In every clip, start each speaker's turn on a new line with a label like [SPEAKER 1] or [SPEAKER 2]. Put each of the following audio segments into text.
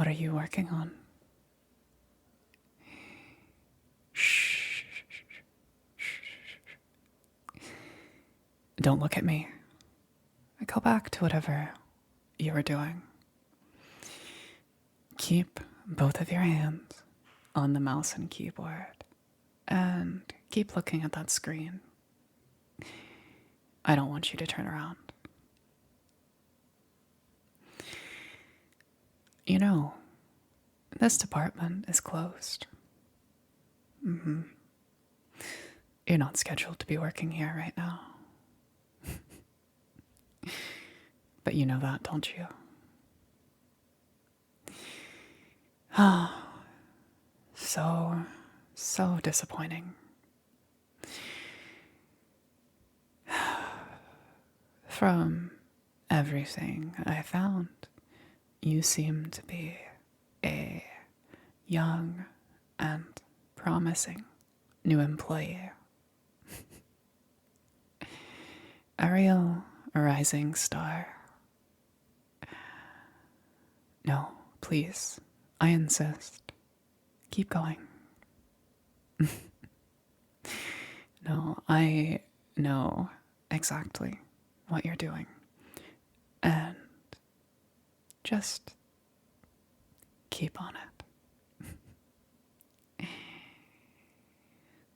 [SPEAKER 1] What are you working on? Shh. Don't look at me. Go back to whatever you were doing. Keep both of your hands on the mouse and keyboard and keep looking at that screen. I don't want you to turn around. You know, this department is closed. You're not scheduled to be working here right now. But you know that, don't you? So disappointing. From everything I found, you seem to be a young and promising new employee. A real rising star. No, please, I insist. Keep going. No, I know exactly what you're doing. And just keep on it.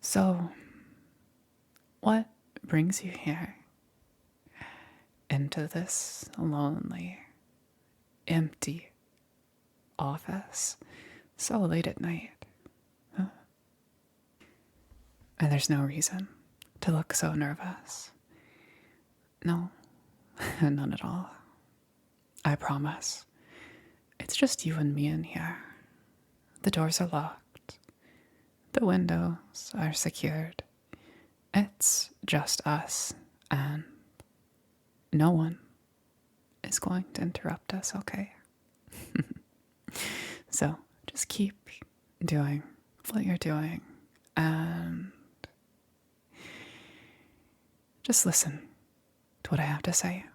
[SPEAKER 1] So, what brings you here? Into this lonely, empty office so late at night? Huh? And there's no reason to look so nervous. No, none at all. I promise. It's just you and me in here. The doors are locked. The windows are secured. It's just us, and no one is going to interrupt us, okay? So just keep doing what you're doing and just listen to what I have to say.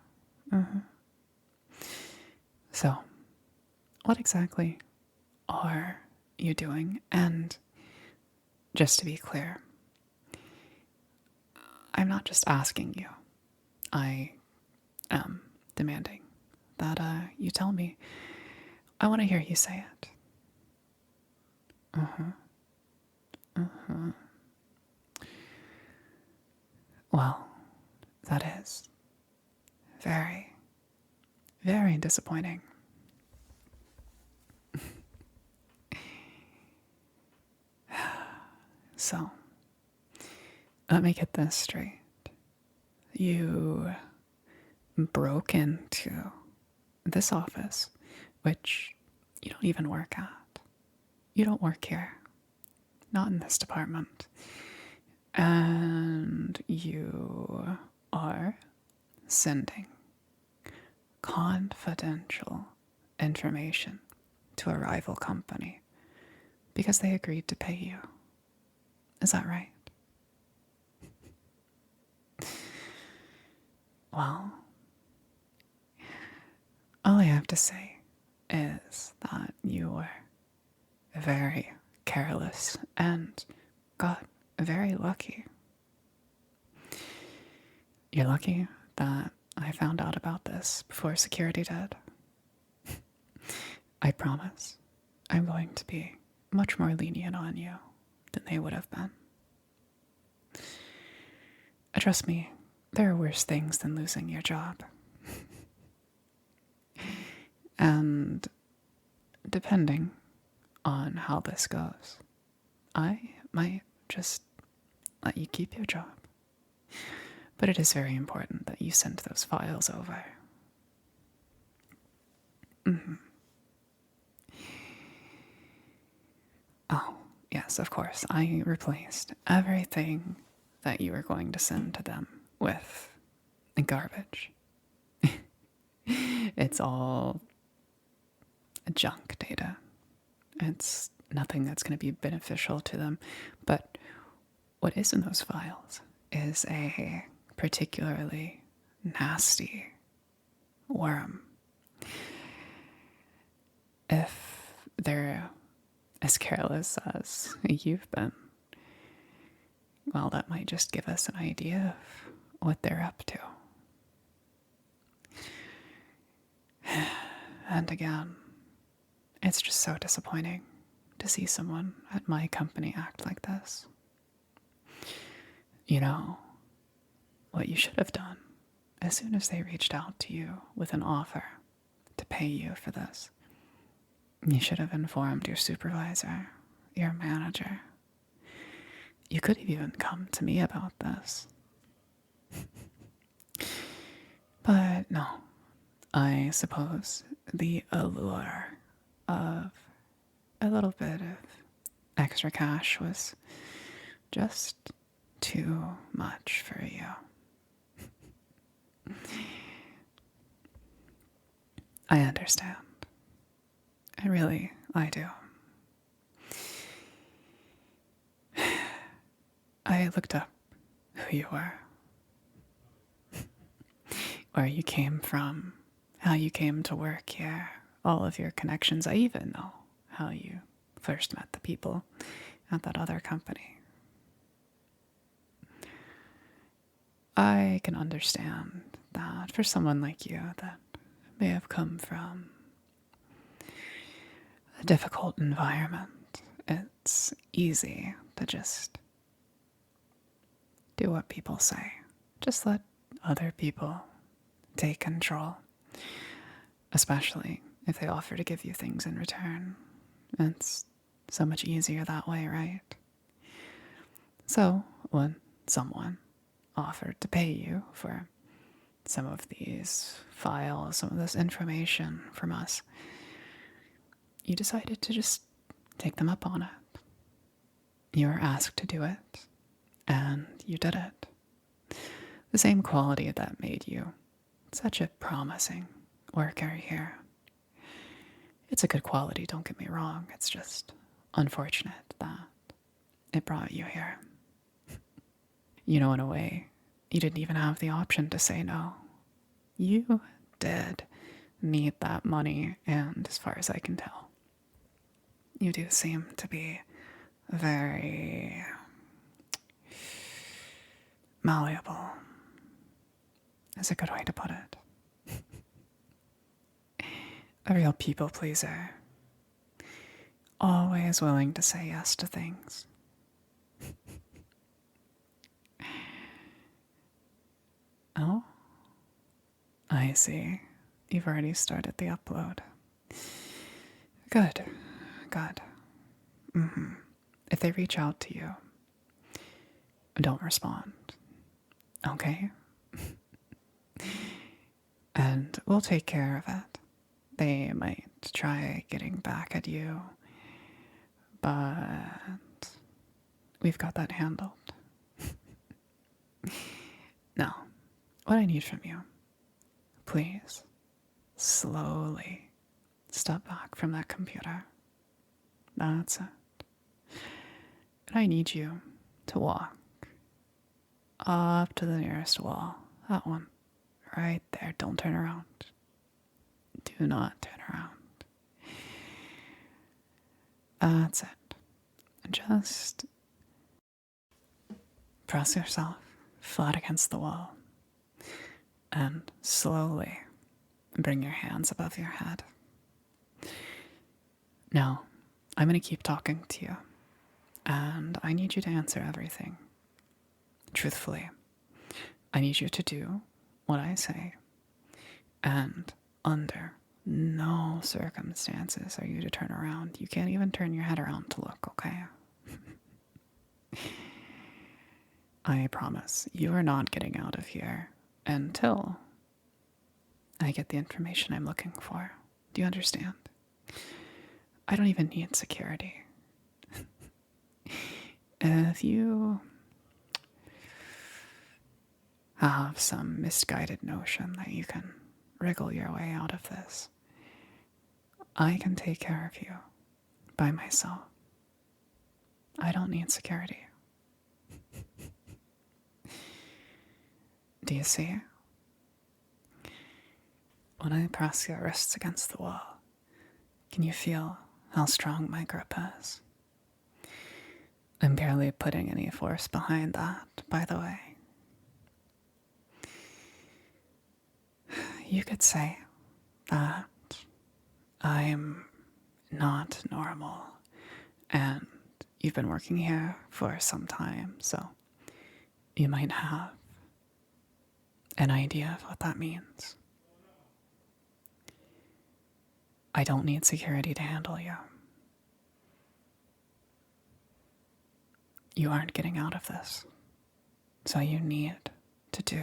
[SPEAKER 1] So, what exactly are you doing? And just to be clear, I'm not just asking you. I am demanding that you tell me. I want to hear you say it. Well, that is very, very disappointing. So, let me get this straight. You broke into this office, which you don't even work at. You don't work here. Not in this department. And you are sending confidential information to a rival company because they agreed to pay you. Is that right? Well, all I have to say is that you were very careless and got very lucky. You're lucky that I found out about this before security did. I promise I'm going to be much more lenient on you than they would have been. Trust me, there are worse things than losing your job. And depending on how this goes, I might just let you keep your job. But it is very important that you send those files over. Oh, yes, of course. I replaced everything that you were going to send to them with garbage. It's all junk data. It's nothing that's going to be beneficial to them. But what is in those files is a particularly nasty worm. If they're as careless as you've been, well, that might just give us an idea of what they're up to. And again, it's just so disappointing to see someone at my company act like this. You know, what you should have done as soon as they reached out to you with an offer to pay you for this, you should have informed your supervisor, your manager. You could have even come to me about this. But no, I suppose the allure of a little bit of extra cash was just too much for you. I understand. I do. I looked up who you were, where you came from, how you came to work here, all of your connections. I even know how you first met the people at that other company. I can understand that for someone like you that may have come from a difficult environment, it's easy to just do what people say. Just let other people take control, especially if they offer to give you things in return. It's so much easier that way, right? So, when someone offered to pay you for some of these files, some of this information from us, you decided to just take them up on it. You were asked to do it, and you did it. The same quality that made you such a promising worker here. It's a good quality, don't get me wrong. It's just unfortunate that it brought you here. You know, in a way, you didn't even have the option to say no. You did need that money, and as far as I can tell, you do seem to be very malleable, is a good way to put it. A real people pleaser. Always willing to say yes to things. Oh? I see. You've already started the upload. Good. Good. If they reach out to you, don't respond. Okay? And we'll take care of it. They might try getting back at you, but we've got that handled. Now, what I need from you, please, slowly step back from that computer. That's it. And I need you to walk up to the nearest wall. That one. Right there. Don't turn around. Do not turn around. That's it. Just press yourself flat against the wall and slowly bring your hands above your head. Now, I'm going to keep talking to you, and I need you to answer everything truthfully. I need you to do what I say, and under no circumstances are you to turn around. You can't even turn your head around to look, okay? I promise you are not getting out of here until I get the information I'm looking for. Do you understand? I don't even need security. If you have some misguided notion that you can wriggle your way out of this, I can take care of you by myself. I don't need security. Do you see? When I press your wrists against the wall, can you feel how strong my grip is. I'm barely putting any force behind that, by the way. You could say that I'm not normal, and you've been working here for some time, so you might have an idea of what that means. I don't need security to handle you. You aren't getting out of this, so you need to do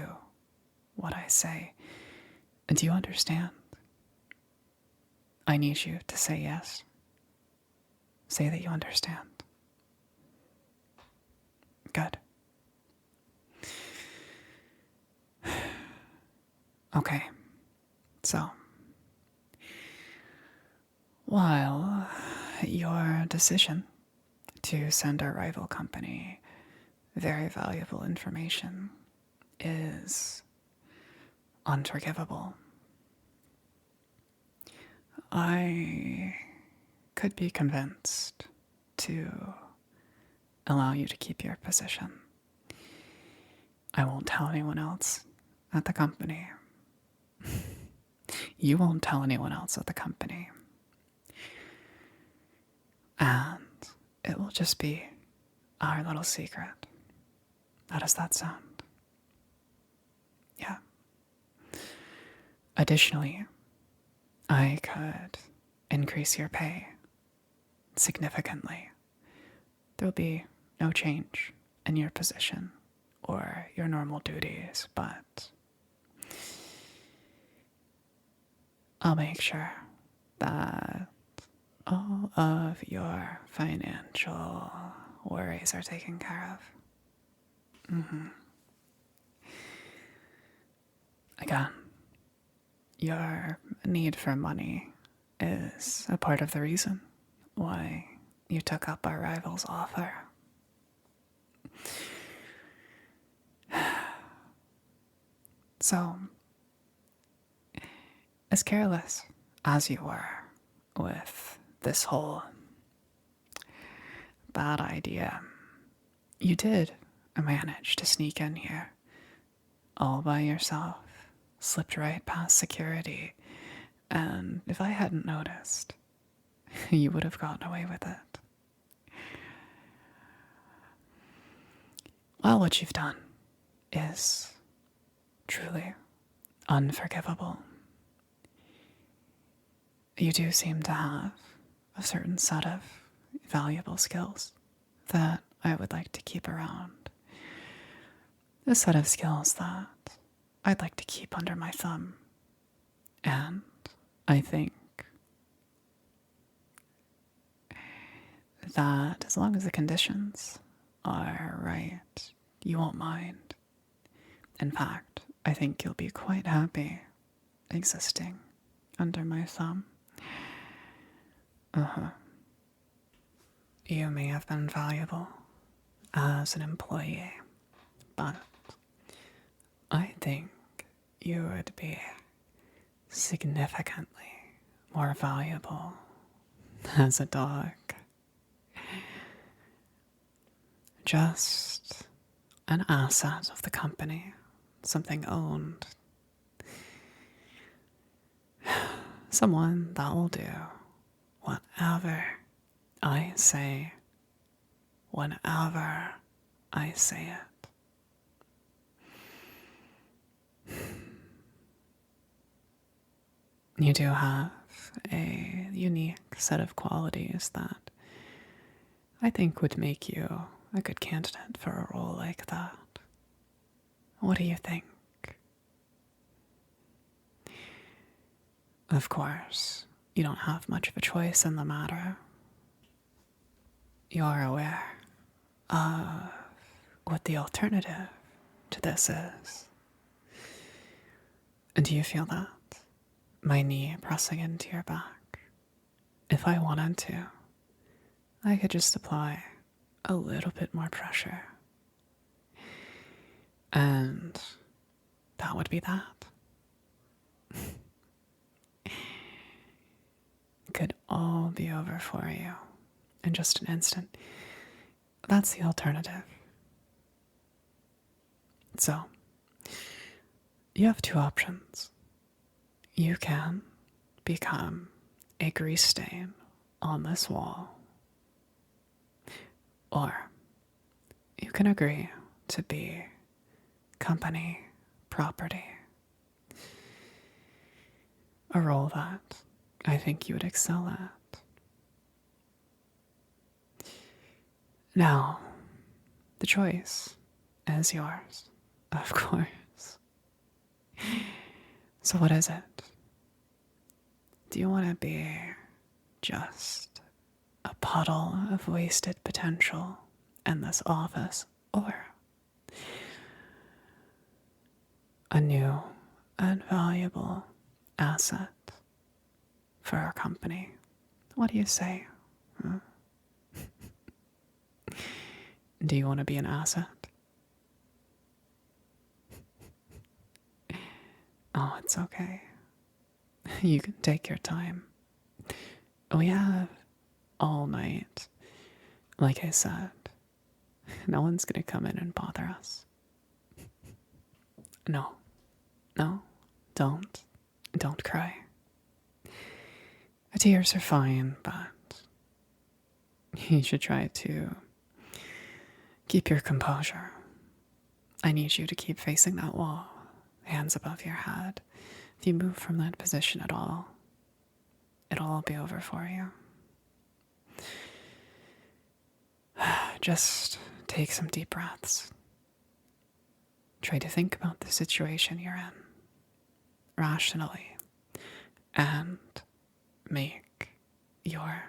[SPEAKER 1] what I say. And do you understand? I need you to say yes. Say that you understand. Good. Okay, so while your decision to send our rival company very valuable information is unforgivable, I could be convinced to allow you to keep your position. I won't tell anyone else at the company. You won't tell anyone else at the company. And it will just be our little secret. How does that sound? Yeah. Additionally, I could increase your pay significantly. There'll be no change in your position or your normal duties, but I'll make sure that all of your financial worries are taken care of. Again, your need for money is a part of the reason why you took up our rival's offer. So, as careless as you were with this whole bad idea, you did manage to sneak in here all by yourself, slipped right past security, and if I hadn't noticed, you would have gotten away with it. Well, what you've done is truly unforgivable. You do seem to have a certain set of valuable skills that I would like to keep around. A set of skills that I'd like to keep under my thumb. And I think that as long as the conditions are right, you won't mind. In fact, I think you'll be quite happy existing under my thumb. You may have been valuable as an employee, but I think you would be significantly more valuable as a dog. Just an asset of the company, something owned. Someone that will do whatever I say, whenever I say it. You do have a unique set of qualities that I think would make you a good candidate for a role like that. What do you think? Of course, you don't have much of a choice in the matter. You are aware of what the alternative to this is. And do you feel that? My knee pressing into your back. If I wanted to, I could just apply a little bit more pressure. And that would be that. could all be over for you in just an instant. That's the alternative. So, you have two options. You can become a grease stain on this wall, or you can agree to be company property. A role that I think you would excel at. Now, the choice is yours, of course. So what is it? Do you want to be just a puddle of wasted potential in this office, or a new and valuable asset for our company? What do you say? Huh? Do you want to be an asset? Oh, it's okay. You can take your time. We have all night. Like I said, no one's gonna come in and bother us. No, don't cry. Tears are fine, but you should try to keep your composure. I need you to keep facing that wall, hands above your head. If you move from that position at all, it'll all be over for you. Just take some deep breaths. Try to think about the situation you're in rationally and make your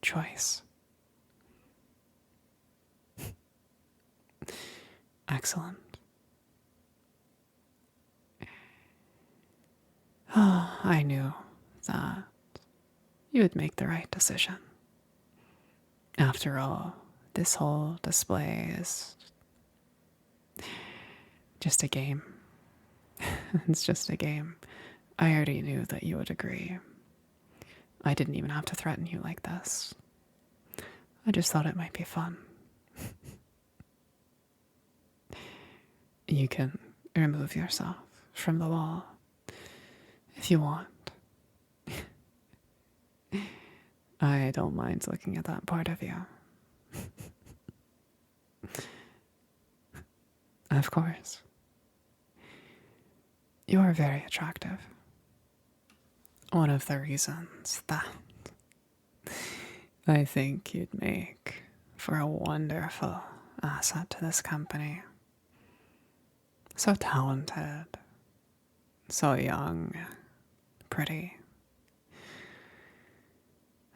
[SPEAKER 1] choice. Excellent. Oh, I knew that you would make the right decision. After all, this whole display is just a game. It's just a game. I already knew that you would agree. I didn't even have to threaten you like this. I just thought it might be fun. You can remove yourself from the wall if you want. I don't mind looking at that part of you. Of course. You are very attractive. One of the reasons that I think you'd make for a wonderful asset to this company. So talented, so young, pretty.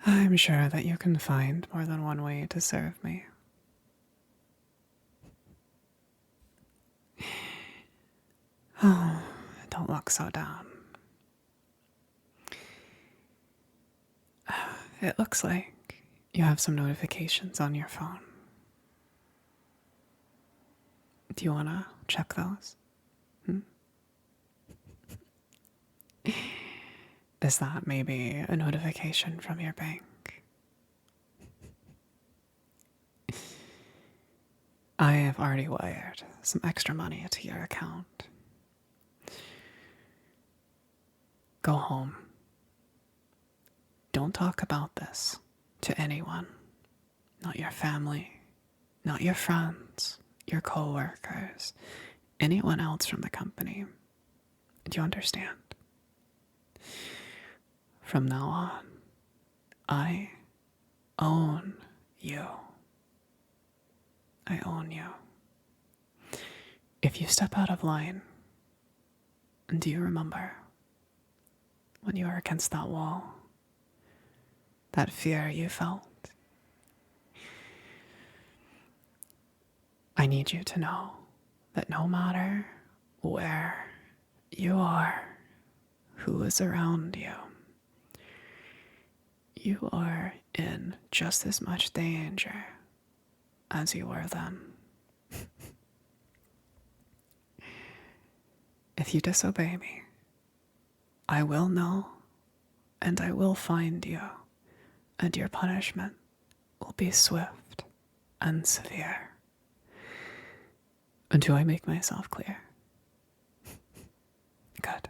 [SPEAKER 1] I'm sure that you can find more than one way to serve me. Oh, don't look so down. It looks like you have some notifications on your phone. Do you want to check those? Is that maybe a notification from your bank? I have already wired some extra money to your account. Go home. Don't talk about this to anyone. Not your family, not your friends, your co-workers, anyone else from the company. Do you understand? From now on, I own you. I own you. If you step out of line, do you remember when you were against that wall? That fear you felt? I need you to know that no matter where you are, who is around you, you are in just as much danger as you were then. If you disobey me, I will know and I will find you, and your punishment will be swift and severe. Do I make myself clear? Good.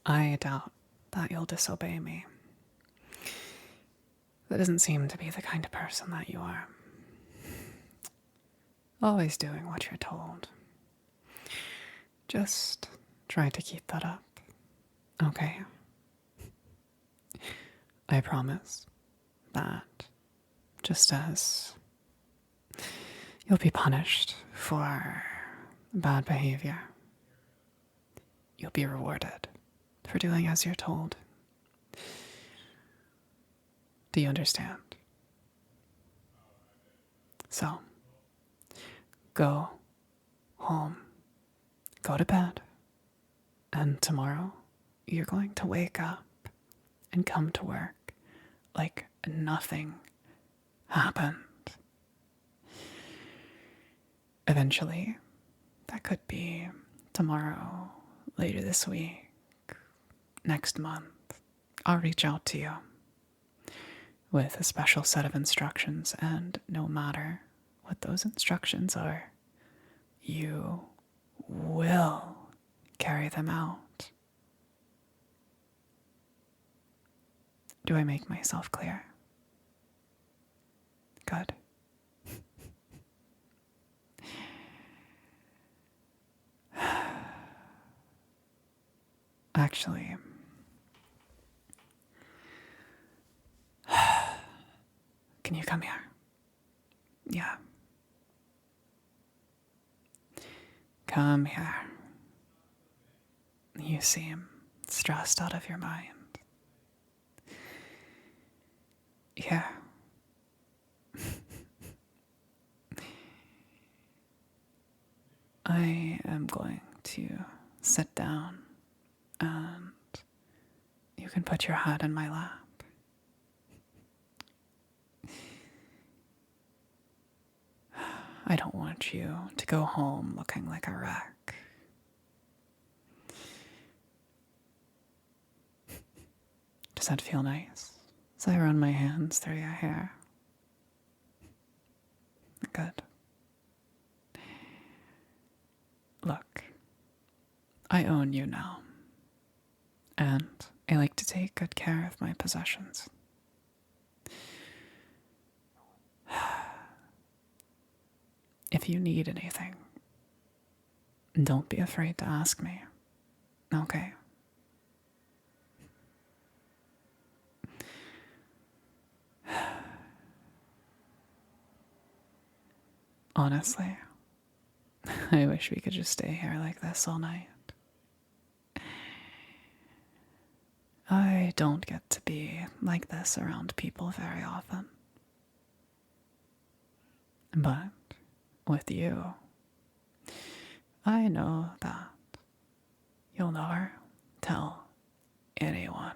[SPEAKER 1] I doubt that you'll disobey me. That doesn't seem to be the kind of person that you are. Always doing what you're told. Just try to keep that up, okay? I promise that just as you'll be punished for bad behavior, you'll be rewarded for doing as you're told. Do you understand? So, go home, go to bed, and tomorrow you're going to wake up and come to work like nothing happened. Eventually, that could be tomorrow, later this week, next month. I'll reach out to you with a special set of instructions, and no matter what those instructions are, you will carry them out. Do I make myself clear? Good. Actually, can you come here? Yeah. Come here. You seem stressed out of your mind. Here. I am going to sit down and you can put your head in my lap. I don't want you to go home looking like a wreck. Does that feel nice? As I run my hands through your hair. Good. Look, I own you now, and I like to take good care of my possessions. If you need anything, don't be afraid to ask me, okay? Honestly, I wish we could just stay here like this all night. I don't get to be like this around people very often. But with you, I know that you'll never tell anyone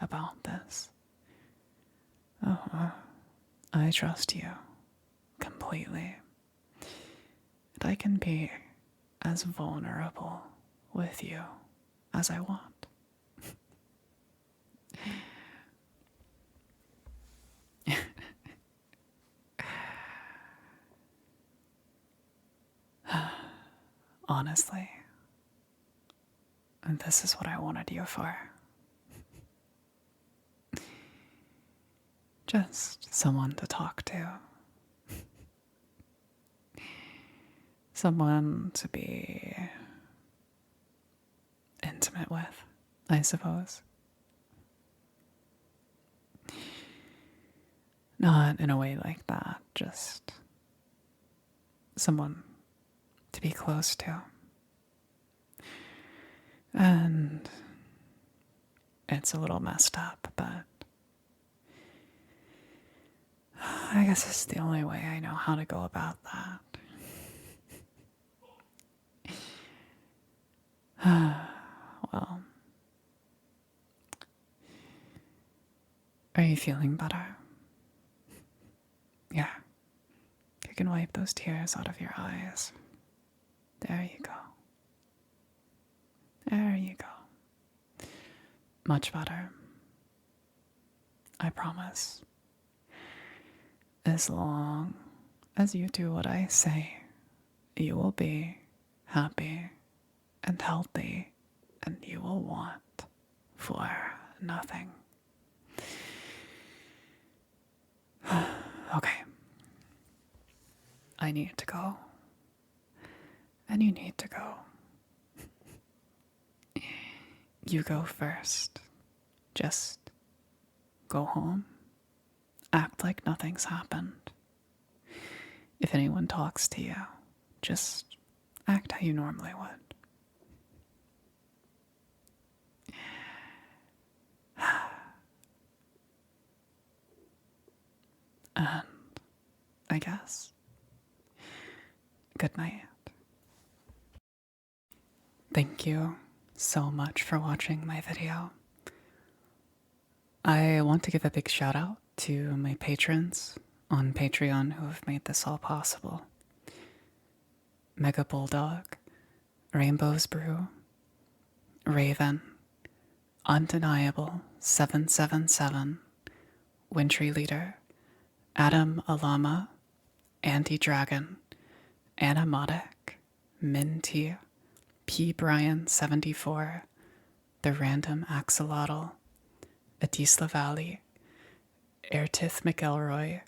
[SPEAKER 1] about this. I trust you completely. And I can be as vulnerable with you as I want. Honestly, this is what I wanted you for. Just someone to talk to. Someone to be intimate with, I suppose. Not in a way like that, just someone to be close to. And it's a little messed up, but I guess it's the only way I know how to go about that. Well, are you feeling better? Yeah. You can wipe those tears out of your eyes. There you go. There you go. Much better. I promise. As long as you do what I say, you will be happy and healthy, and you will want for nothing. Okay. I need to go. And you need to go. You go first. Just go home. Act like nothing's happened. If anyone talks to you, just act how you normally would. And I guess, good night. Thank you so much for watching my video. I want to give a big shout out to my patrons on Patreon who have made this all possible. Mega Bulldog, Rainbow's Brew, Raven, Undeniable 777, Wintry Leader, Adam Alama, Andy Dragon, Anna Modic, Minty, P. Bryan 74, The Random Axolotl, Adisla Valley, Airtith McElroy,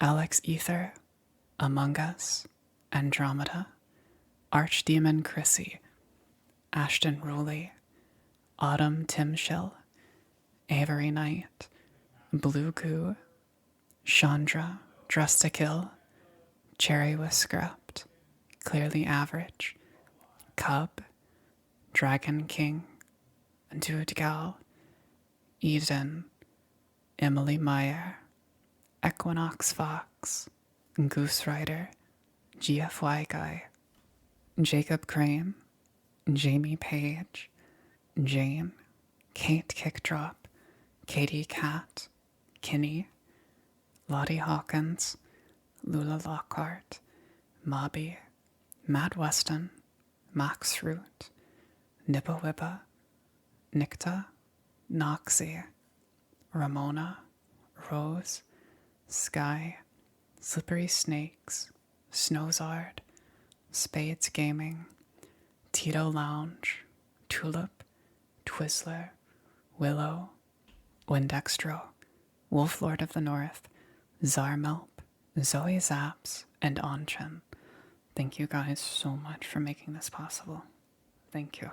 [SPEAKER 1] Alex Ether, Among Us, Andromeda, Archdemon Chrissy, Ashton Rowley, Autumn Timshill, Avery Knight, Blue Goo, Chandra, Dressed to Kill, Cherry with Scrapped, Clearly Average, Cub, Dragon King, Dude Gal, Eden, Emily Meyer, Equinox Fox, Goose Rider, GFY Guy, Jacob Crane, Jamie Page, Jane, Kate Kickdrop, Katie Cat, Kinney, Lottie Hawkins, Lula Lockhart, Mobby, Matt Weston, Max Root, Nippa Wibba, Nikta, Noxie, Ramona, Rose, Sky, Slippery Snakes, Snowzard, Spades Gaming, Tito Lounge, Tulip, Twizzler, Willow, Windextro, Wolf Lord of the North, Zarmelp, Zoe Zaps, and Anchin. Thank you guys so much for making this possible. Thank you.